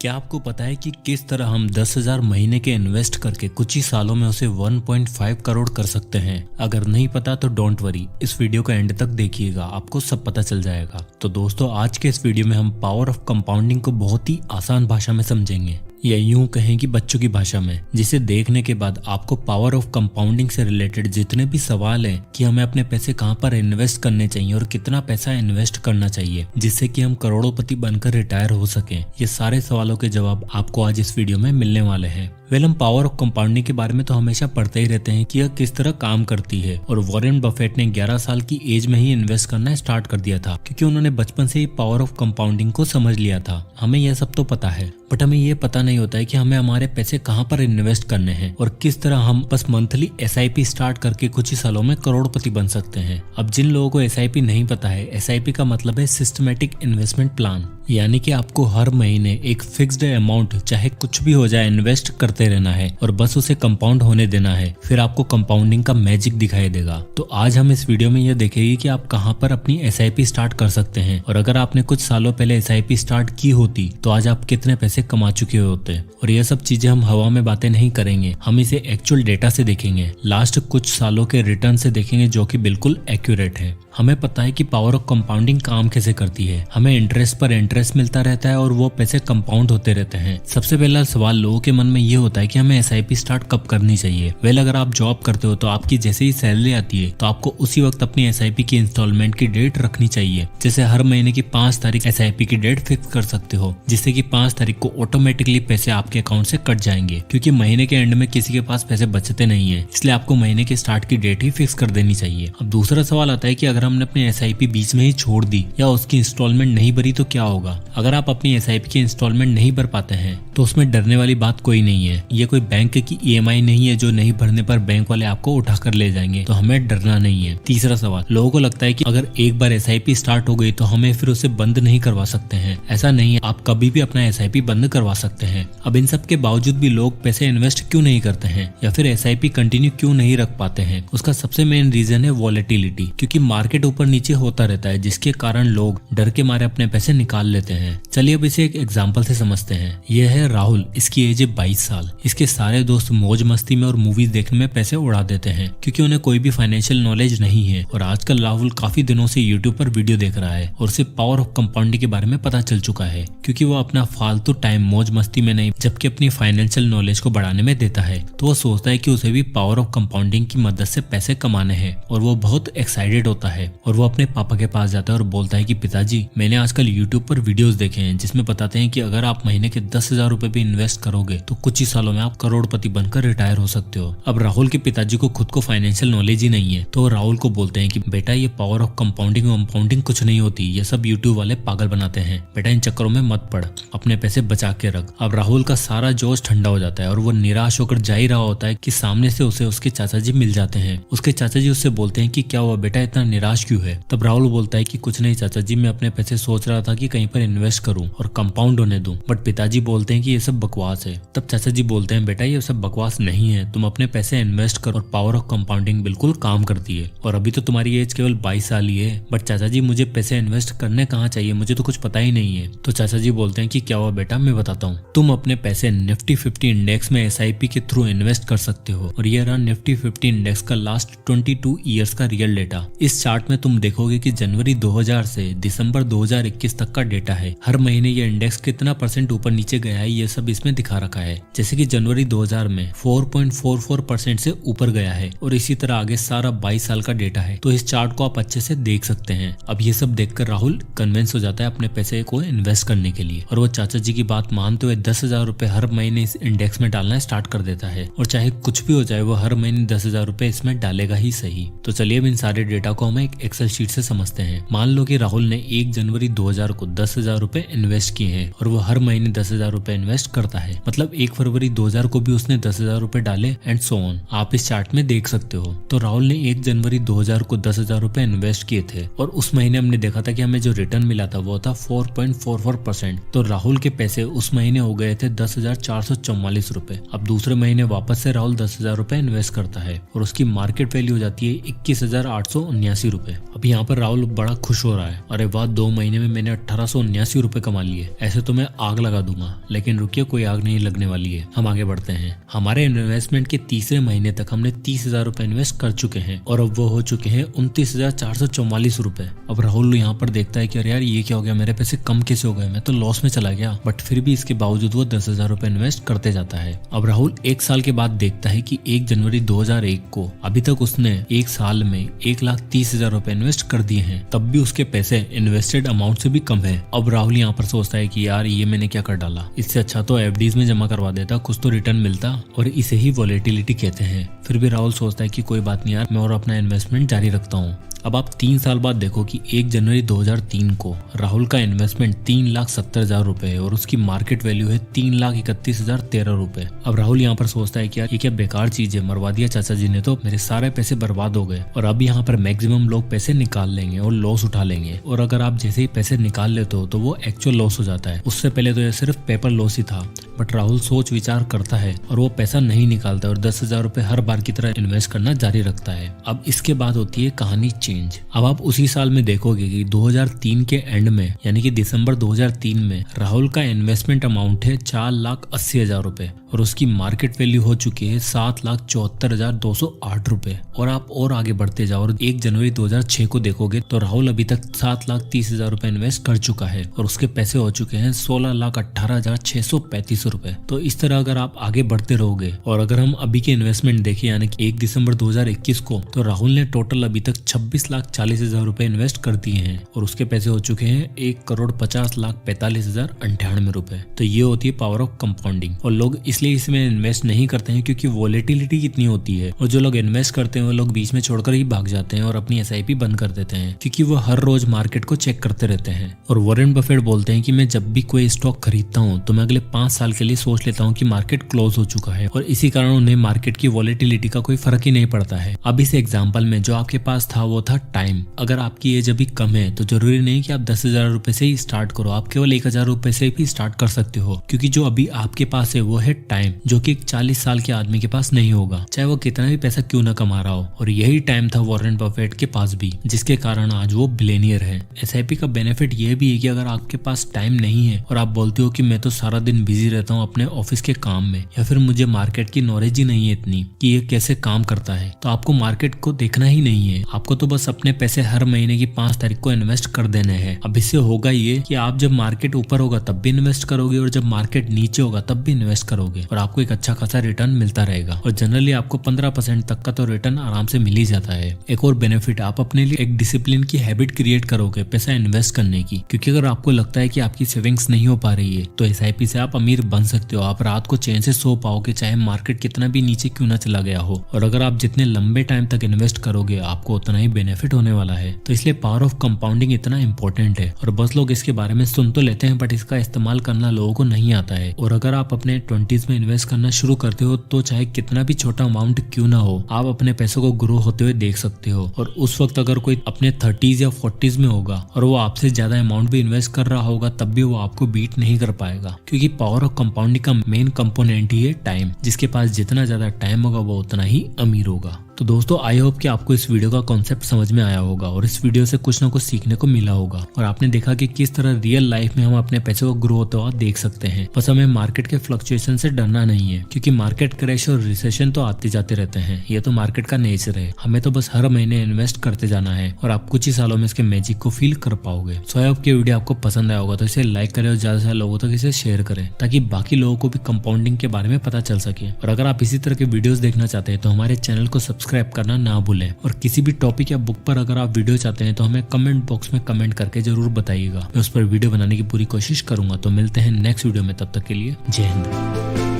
क्या आपको पता है कि किस तरह हम 10,000 महीने के इन्वेस्ट करके कुछ ही सालों में उसे 1.5 करोड़ कर सकते हैं? अगर नहीं पता तो डोंट वरी, इस वीडियो का एंड तक देखिएगा, आपको सब पता चल जाएगा। तो दोस्तों, आज के इस वीडियो में हम पावर ऑफ कंपाउंडिंग को बहुत ही आसान भाषा में समझेंगे, या यूं कहें कि बच्चों की भाषा में, जिसे देखने के बाद आपको पावर ऑफ कंपाउंडिंग से रिलेटेड जितने भी सवाल हैं कि हमें अपने पैसे कहां पर इन्वेस्ट करने चाहिए और कितना पैसा इन्वेस्ट करना चाहिए जिससे कि हम करोड़ोंपति बनकर रिटायर हो सकें, ये सारे सवालों के जवाब आपको आज इस वीडियो में मिलने वाले हैं। हम पावर ऑफ कंपाउंडिंग के बारे में तो हमेशा पढ़ते ही रहते हैं कि यह किस तरह काम करती है, और वॉरेन बफेट ने 11 साल की एज में ही इन्वेस्ट करना स्टार्ट कर दिया था क्योंकि उन्होंने बचपन से ही पावर ऑफ कंपाउंडिंग को समझ लिया था। हमें यह सब तो पता है, बट हमें यह पता नहीं होता है कि हमें हमारे पैसे कहां पर इन्वेस्ट करने हैं और किस तरह हम बस मंथली SIP स्टार्ट करके कुछ ही सालों में करोड़पति बन सकते हैं। अब जिन लोगों को SIP नहीं पता है, SIP का मतलब है सिस्टमेटिक इन्वेस्टमेंट प्लान, यानी कि आपको हर महीने एक फिक्स्ड अमाउंट, चाहे कुछ भी हो जाए, इन्वेस्ट करते रहना है और बस उसे कंपाउंड होने देना है, फिर आपको कंपाउंडिंग का मैजिक दिखाई देगा। तो आज हम इस वीडियो में यह देखेंगे कि आप कहां पर अपनी SIP स्टार्ट कर सकते हैं, और अगर आपने कुछ सालों पहले SIP स्टार्ट की होती तो आज आप कितने पैसे कमा चुके होते। और यह सब चीजें हम हवा में बातें नहीं करेंगे, हम इसे एक्चुअल डेटा से देखेंगे, लास्ट कुछ सालों के रिटर्न से देखेंगे जो कि बिल्कुल एक्यूरेट है। हमें पता है कि पावर ऑफ कंपाउंडिंग काम कैसे करती है, हमें इंटरेस्ट पर इंटरेस्ट मिलता रहता है और वो पैसे कंपाउंड होते रहते हैं। सबसे पहला सवाल लोगों के मन में ये होता है कि हमें SIP स्टार्ट कब करनी चाहिए। अगर आप जॉब करते हो तो आपकी जैसे ही सैलरी आती है तो आपको उसी वक्त अपनी SIP की इंस्टॉलमेंट की डेट रखनी चाहिए। जैसे हर महीने की 5 तारीख SIP की डेट फिक्स कर सकते हो, जिससे कि 5 तारीख को ऑटोमेटिकली पैसे आपके अकाउंट से कट जाएंगे, क्योंकि महीने के एंड में किसी के पास पैसे बचते नहीं है, इसलिए आपको महीने के स्टार्ट की डेट ही फिक्स कर देनी चाहिए। अब दूसरा सवाल आता है कि अगर हमने अपनी SIP बीच में ही छोड़ दी या उसकी इंस्टॉलमेंट नहीं भरी तो क्या होगा। अगर आप अपनी SIP की इंस्टॉलमेंट नहीं भर पाते हैं तो उसमें डरने वाली बात कोई नहीं है। ये कोई बैंक की EMI नहीं है जो नहीं भरने पर बैंक वाले आपको उठा कर ले जाएंगे, तो हमें डरना नहीं है। तीसरा सवाल, लोगों को लगता है कि अगर एक बार SIP स्टार्ट हो गई तो हमें फिर उसे बंद नहीं करवा सकते हैं। ऐसा नहीं है, आप कभी भी अपना SIP बंद करवा सकते हैं। अब इन सब के बावजूद भी लोग पैसे इन्वेस्ट क्यों नहीं करते हैं या फिर SIP कंटिन्यू क्यों नहीं रख पाते हैं, उसका सबसे मेन रीजन है वॉलेटिलिटी, क्योंकि मार्केट ऊपर नीचे होता रहता है, जिसके कारण लोग डर के मारे अपने पैसे निकाल लेते हैं। चलिए अब इसे एक एग्जांपल से समझते हैं। यह है राहुल, इसकी एज है 22 साल। इसके सारे दोस्त मौज मस्ती में और मूवीज देखने में पैसे उड़ा देते हैं क्योंकि उन्हें कोई भी फाइनेंशियल नॉलेज नहीं है। और आजकल राहुल काफी दिनों से YouTube पर वीडियो देख रहा है और उसे पावर ऑफ कंपाउंडिंग के बारे में पता चल चुका है, क्योंकि वो अपना फालतू टाइम मौज मस्ती में नहीं जबकि अपनी फाइनेंशियल नॉलेज को बढ़ाने में देता है। तो वो सोचता है कि उसे भी पावर ऑफ कंपाउंडिंग की मदद से पैसे कमाने हैं, और वो बहुत एक्साइटेड होता है और वो अपने पापा के पास जाता है और बोलता है कि पिताजी, मैंने आजकल YouTube पर वीडियोस देखे हैं जिसमें बताते हैं कि अगर आप महीने के 10,000 रुपए भी इन्वेस्ट करोगे तो कुछ ही सालों में आप करोड़पति बनकर रिटायर हो सकते हो। अब राहुल के पिताजी को खुद को फाइनेंशियल नॉलेज ही नहीं है, तो राहुल को बोलते हैं कि बेटा, ये पावर ऑफ कंपाउंडिंग कुछ नहीं होती, ये सब YouTube वाले पागल बनाते हैं, बेटा इन चक्करों में मत पड़, अपने पैसे बचा के रख। अब राहुल का सारा जोश ठंडा हो जाता है और वो निराश होकर जा ही रहा होता है कि सामने से उसे उसके चाचा जी मिल जाते हैं। उसके चाचा जी उससे बोलते हैं कि क्या हुआ बेटा, इतना निराश क्यों है। तब राहुल बोलता है कि कुछ नहीं चाचा जी, मैं अपने पैसे सोच रहा था कि कहीं पर इन्वेस्ट करूं और कंपाउंड होने दूं, बट पिताजी बोलते हैं कि ये सब बकवास है। तब चाचा जी बोलते हैं, बेटा ये सब बकवास नहीं है, तुम अपने पैसे इन्वेस्ट करो और पावर ऑफ कंपाउंडिंग बिल्कुल काम करती है। और अभी तो तुम्हारी एज केवल 22 साल ही है, बट चाचा जी मुझे पैसे इन्वेस्ट करने कहाँ चाहिए, मुझे तो कुछ पता ही नहीं है। तो चाचा जी बोलते हैं कि क्या हुआ बेटा, मैं बताता हूँ, तुम अपने पैसे निफ्टी 50 इंडेक्स में SIP के थ्रू इन्वेस्ट कर सकते हो। और ये रहा निफ्टी 50 इंडेक्स का लास्ट 22 ईयर्स का रियल डेटा। इस चार्ट में तुम देखोगे कि जनवरी 2000 से दिसंबर 2021 तक का डेटा है। हर महीने ये इंडेक्स कितना % ऊपर नीचे गया है ये सब इसमें दिखा रखा है। जैसे कि जनवरी 2000 में 4.44% से ऊपर गया है, और इसी तरह आगे सारा 22 साल का डेटा है। तो इस चार्ट को आप अच्छे से देख सकते हैं। अब ये सब देखकर राहुल कन्विंस हो जाता है अपने पैसे को इन्वेस्ट करने के लिए, और वो चाचा जी की बात मानते हुए 10,000 रुपए हर महीने इस इंडेक्स में डालना स्टार्ट कर देता है। और चाहे कुछ भी हो जाए, वो हर महीने 10,000 रुपए इसमें डालेगा ही सही। तो चलिए अब इन सारे डेटा को हम एक एक्सेल शीट से समझते हैं। मान लो कि राहुल ने 1 जनवरी 2000 को 10,000 रुपए इन्वेस्ट किए हैं और वो हर महीने 10,000 रुपए इन्वेस्ट करता है, मतलब 1 फरवरी 2000 को भी उसने 10,000 रुपए डाले एंड सो ऑन। आप इस चार्ट में देख सकते हो। तो राहुल ने 1 जनवरी 2000 को 10,000 रुपए इन्वेस्ट किए थे, और उस महीने हमने देखा था कि हमें जो रिटर्न मिला था वो था 4.44%। तो राहुल के पैसे उस महीने हो गए थे 10,444 रुपए। अब दूसरे महीने वापस से राहुल 10,000 रुपए इन्वेस्ट करता है और उसकी मार्केट वैल्यू हो जाती है 21,879 रुपए। अब यहाँ पर राहुल बड़ा खुश हो रहा है, अरे वाह, 2 महीने में मैंने 1879 ₹479 कमा लिए। ऐसे तो मैं आग लगा दूंगा, लेकिन रुकिए, कोई आग नहीं लगने वाली है। हम आगे बढ़ते हैं। हमारे इन्वेस्टमेंट के तीसरे महीने तक हमने ₹30,000 इन्वेस्ट कर चुके हैं और अब वो हो चुके हैं ₹29,444। अब राहुल यहाँ पर देखता है कि अरे यार ये क्या हो गया, मेरे पैसे कम कैसे हो गए, मैं तो लॉस में चला गया। बट फिर भी इसके बावजूद वो ₹10,000 इन्वेस्ट करते जाता है। अब राहुल 1 साल के बाद देखता है कि 1 जनवरी 2001 को अभी तक उसने 1 साल में ₹1,30,000 इन्वेस्ट कर दिए हैं, तब भी उसके पैसे इन्वेस्टेड अमाउंट से भी कम है। अब राहुल यहाँ पर सोचता है कि यार ये मैंने क्या कर डाला, इससे अच्छा तो एफडीज में जमा करवा देता, कुछ तो रिटर्न मिलता, और इसे ही वॉलेटिलिटी कहते हैं। फिर भी राहुल सोचता है कि कोई बात नहीं यार, मैं और अपना इन्वेस्टमेंट जारी रखता हूँ। अब आप 3 साल बाद देखो कि 1 जनवरी 2003 को राहुल का इन्वेस्टमेंट ₹3,70,000 है और उसकी मार्केट वैल्यू है ₹3,31,013। अब राहुल यहाँ पर सोचता है कि यार ये क्या बेकार चीज है, मरवा दिया चाचा जी ने, तो मेरे सारे पैसे बर्बाद हो गए और अब यहाँ पर मैक्सिमम लोग पैसे निकाल लेंगे और लॉस उठा लेंगे। और अगर आप जैसे ही पैसे निकाल लेते हो तो वो एक्चुअल लॉस हो जाता है। उससे पहले तो ये सिर्फ पेपर लॉस ही था। बट राहुल सोच विचार करता है और वो पैसा नहीं निकालता और ₹10,000 हर बार की तरह इन्वेस्ट करना जारी रखता है। अब इसके बाद होती है कहानी चेंज। अब आप उसी साल में देखोगे कि 2003 के एंड में, यानी कि दिसंबर 2003 में राहुल का इन्वेस्टमेंट अमाउंट है ₹4,80,000 और उसकी मार्केट वैल्यू हो चुकी है ₹7,74,208। और आप और आगे बढ़ते जाओ और 1 जनवरी 2006 को देखोगे तो राहुल अभी तक ₹7,30,000 इन्वेस्ट कर चुका है और उसके पैसे हो चुके हैं ₹16,18,635। तो इस तरह अगर आप आगे बढ़ते रहोगे और अगर हम अभी के इन्वेस्टमेंट देखें यानी कि 1 दिसंबर 2021 को, तो राहुल ने टोटल अभी तक ₹26,40,000 इन्वेस्ट कर दिए हैं और उसके पैसे हो चुके हैं ₹1,50,45,098। तो ये होती है पावर ऑफ कंपाउंडिंग। और लोग इसलिए इसमें इन्वेस्ट नहीं करते हैं क्योंकि वॉलेटिलिटी कितनी होती है, और जो लोग इन्वेस्ट करते हैं वो लोग बीच में छोड़कर ही भाग जाते हैं और अपनी एसआईपी बंद कर देते हैं क्योंकि वो हर रोज मार्केट को चेक करते रहते हैं। और वॉरेन बफेट बोलते हैं कि मैं जब भी कोई स्टॉक खरीदता हूँ तो मैं अगले 5 साल के लिए सोच लेता हूँ कि मार्केट क्लोज हो चुका है और इसी कारण उन्हें मार्केट की वॉलेटिलिटी का कोई फर्क ही नहीं पड़ता है। अब इस एग्जाम्पल में जो आपके पास था वो था टाइम। अगर आपकी एज अभी कम है तो जरूरी नहीं कि आप ₹10,000 से ही स्टार्ट करो, आप केवल ₹1,000 से भी स्टार्ट कर सकते हो क्योंकि जो अभी आपके पास है वो है टाइम, जो कि 40 साल के आदमी के पास नहीं होगा, चाहे वो कितना भी पैसा क्यों ना कमा रहा हो। और यही टाइम था वॉरेन बफेट के पास भी, जिसके कारण आज वो बिलियनियर है। एसआईपी का बेनिफिट ये भी है कि अगर आपके पास टाइम नहीं है और आप बोलते हो कि मैं तो सारा दिन बिजी रहता हूँ अपने ऑफिस के काम में, या फिर मुझे मार्केट की नॉलेज ही नहीं है इतनी कि ये कैसे काम करता है, तो आपको मार्केट को देखना ही नहीं है। आपको तो बस अपने पैसे हर महीने की 5 तारीख को इन्वेस्ट कर देने हैं। अब इससे होगा ये कि आप जब मार्केट ऊपर होगा तब भी इन्वेस्ट करोगे और जब मार्केट नीचे होगा तब भी इन्वेस्ट करोगे और आपको एक अच्छा खासा रिटर्न मिलता रहेगा। और जनरली आपको 15% तक का तो रिटर्न आराम से मिल ही जाता है। एक और बेनिफिट, आप अपने लिए एक डिसिप्लिन की हैबिट क्रिएट करोगे पैसा इन्वेस्ट करने की, क्योंकि अगर आपको लगता है कि आपकी सेविंग्स नहीं हो पा रही है तो एसआईपी से आप अमीर बन सकते हो। आप रात को चैन से सो पाओगे चाहे मार्केट कितना भी नीचे क्यों ना चला गया हो। और अगर आप जितने लंबे टाइम तक इन्वेस्ट करोगे आपको उतना ही बेनिफिट होने वाला है। तो इसलिए पावर ऑफ कंपाउंडिंग इतना इंपॉर्टेंट है और बस लोग इसके बारे में सुन तो लेते हैं बट इसका इस्तेमाल करना लोगों को नहीं आता है। और अगर आप अपने 20s में इन्वेस्ट करना शुरू करते हो तो चाहे कितना भी छोटा अमाउंट क्यों ना हो, आप अपने पैसों को ग्रो होते हुए देख सकते हो। और उस वक्त अगर कोई अपने 30s या 40s में होगा और वो आपसे ज्यादा अमाउंट भी इन्वेस्ट कर रहा होगा तब भी वो आपको बीट नहीं कर पाएगा, क्योंकि पावर ऑफ कंपाउंडिंग का मेन कंपोनेंट ही है टाइम। जिसके पास जितना ज्यादा टाइम होगा वो उतना ही अमीर होगा। तो दोस्तों आई होप कि आपको इस वीडियो का कॉन्सेप्ट समझ में आया होगा और इस वीडियो से कुछ ना कुछ सीखने को मिला होगा और आपने देखा कि किस तरह रियल लाइफ में हम अपने पैसे को ग्रो होता हुआ देख सकते हैं। बस हमें मार्केट के फ्लक्चुएशन से डरना नहीं है, क्योंकि मार्केट क्रैश और रिसेशन तो आते जाते रहते हैं, ये तो मार्केट का नेचर है। हमें तो बस हर महीने इन्वेस्ट करते जाना है और आप कुछ ही सालों में इसके मैजिक को फील कर पाओगे। सो आई होप कि वीडियो आपको पसंद आया होगा तो इसे लाइक करें और ज्यादा से ज्यादा लोगों तक इसे शेयर करें ताकि बाकी लोगों को भी कंपाउंडिंग के बारे में पता चल सके। और अगर आप इसी तरह के वीडियोस देखना चाहते हैं तो हमारे चैनल को सब्सक्राइब करना ना भूलें। और किसी भी टॉपिक या बुक पर अगर आप वीडियो चाहते हैं तो हमें कमेंट बॉक्स में कमेंट करके जरूर बताइएगा, मैं उस पर वीडियो बनाने की पूरी कोशिश करूंगा। तो मिलते हैं नेक्स्ट वीडियो में, तब तक के लिए जय हिंद।